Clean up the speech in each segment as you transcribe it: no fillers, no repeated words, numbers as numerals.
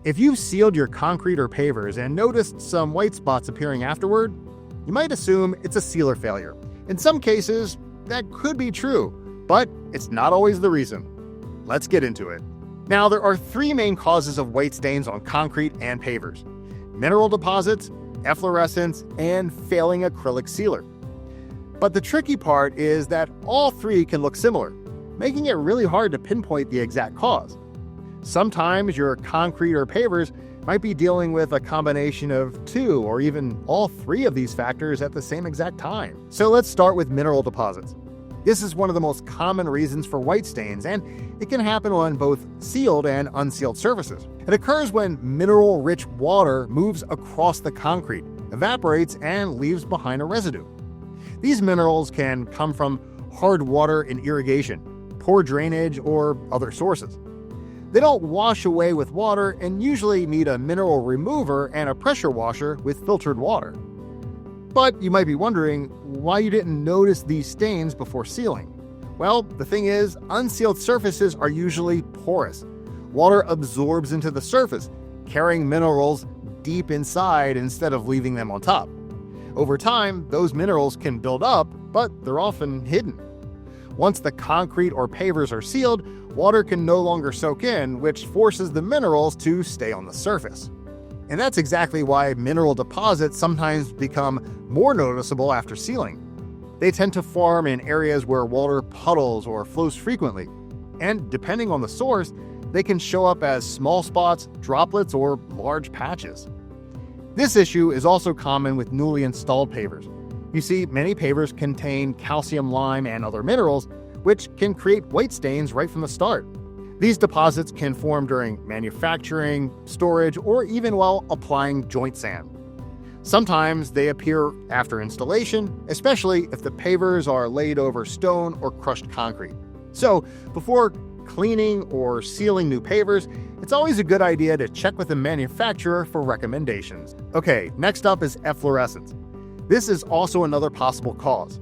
If you've sealed your concrete or pavers and noticed some white spots appearing afterward, you might assume it's a sealer failure. In some cases, that could be true, but it's not always the reason. Let's get into it. Now, there are three main causes of white stains on concrete and pavers: mineral deposits, efflorescence, and failing acrylic sealer. But the tricky part is that all three can look similar, making it really hard to pinpoint the exact cause. Sometimes your concrete or pavers might be dealing with a combination of two or even all three of these factors at the same exact time. So let's start with mineral deposits. This is one of the most common reasons for white stains, and it can happen on both sealed and unsealed surfaces. It occurs when mineral-rich water moves across the concrete, evaporates, and leaves behind a residue. These minerals can come from hard water in irrigation, poor drainage, or other sources. They don't wash away with water and usually need a mineral remover and a pressure washer with filtered water. But you might be wondering why you didn't notice these stains before sealing. Well, the thing is, unsealed surfaces are usually porous. Water absorbs into the surface, carrying minerals deep inside instead of leaving them on top. Over time, those minerals can build up, but they're often hidden. Once the concrete or pavers are sealed, water can no longer soak in, which forces the minerals to stay on the surface. And that's exactly why mineral deposits sometimes become more noticeable after sealing. They tend to form in areas where water puddles or flows frequently, and depending on the source, they can show up as small spots, droplets, or large patches. This issue is also common with newly installed pavers. You see, many pavers contain calcium, lime, and other minerals, which can create white stains right from the start. These deposits can form during manufacturing, storage, or even while applying joint sand. Sometimes they appear after installation, especially if the pavers are laid over stone or crushed concrete. So, before cleaning or sealing new pavers, it's always a good idea to check with the manufacturer for recommendations. Okay, next up is efflorescence. This is also another possible cause.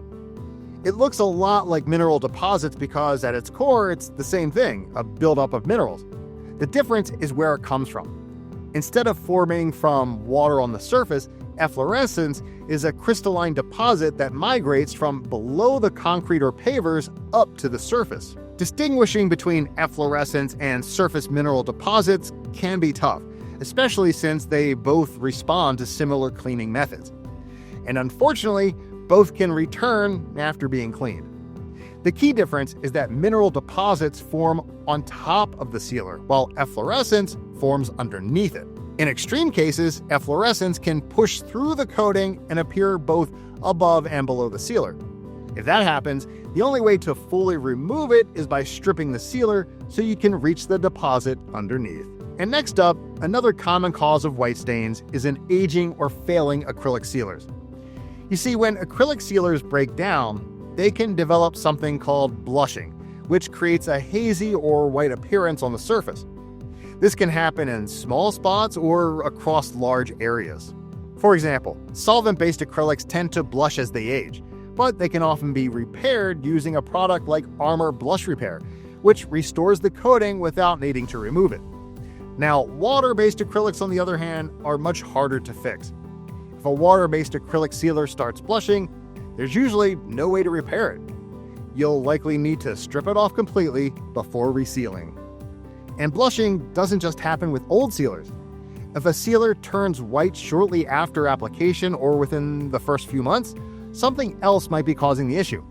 It looks a lot like mineral deposits because at its core, it's the same thing, a buildup of minerals. The difference is where it comes from. Instead of forming from water on the surface, efflorescence is a crystalline deposit that migrates from below the concrete or pavers up to the surface. Distinguishing between efflorescence and surface mineral deposits can be tough, especially since they both respond to similar cleaning methods. And unfortunately, both can return after being cleaned. The key difference is that mineral deposits form on top of the sealer, while efflorescence forms underneath it. In extreme cases, efflorescence can push through the coating and appear both above and below the sealer. If that happens, the only way to fully remove it is by stripping the sealer so you can reach the deposit underneath. And next up, another common cause of white stains is an aging or failing acrylic sealers. You see, when acrylic sealers break down, they can develop something called blushing, which creates a hazy or white appearance on the surface. This can happen in small spots or across large areas. For example, solvent-based acrylics tend to blush as they age, but they can often be repaired using a product like Armor Blush Repair, which restores the coating without needing to remove it. Now, water-based acrylics, on the other hand, are much harder to fix. If a water-based acrylic sealer starts blushing, there's usually no way to repair it. You'll likely need to strip it off completely before resealing. And blushing doesn't just happen with old sealers. If a sealer turns white shortly after application or within the first few months, something else might be causing the issue.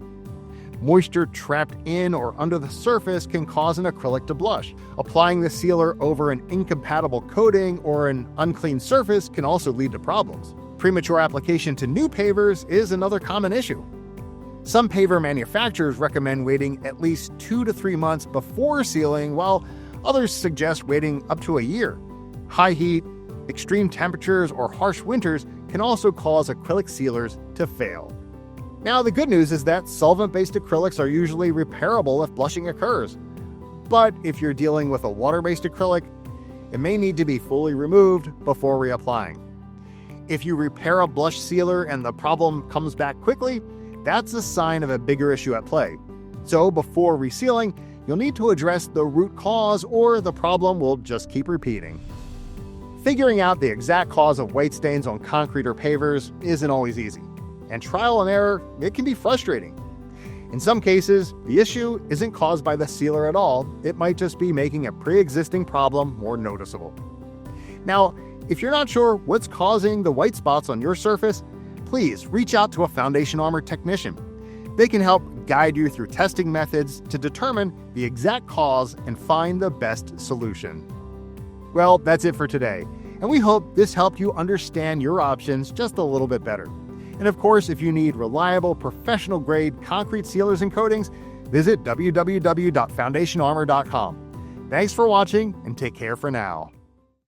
Moisture trapped in or under the surface can cause an acrylic to blush. Applying the sealer over an incompatible coating or an unclean surface can also lead to problems. Premature application to new pavers is another common issue. Some paver manufacturers recommend waiting at least 2 to 3 months before sealing, while others suggest waiting up to a year. High heat, extreme temperatures, or harsh winters can also cause acrylic sealers to fail. Now, the good news is that solvent-based acrylics are usually repairable if blushing occurs. But if you're dealing with a water-based acrylic, it may need to be fully removed before reapplying. If you repair a blush sealer and the problem comes back quickly, that's a sign of a bigger issue at play. So before resealing, you'll need to address the root cause or the problem will just keep repeating. Figuring out the exact cause of white stains on concrete or pavers isn't always easy, and trial and error, it can be frustrating. In some cases, the issue isn't caused by the sealer at all, it might just be making a pre-existing problem more noticeable. Now, if you're not sure what's causing the white spots on your surface, please reach out to a Foundation Armor technician. They can help guide you through testing methods to determine the exact cause and find the best solution. Well, that's it for today, and we hope this helped you understand your options just a little bit better. And of course, if you need reliable, professional-grade concrete sealers and coatings, visit www.foundationarmor.com. Thanks for watching, and take care for now.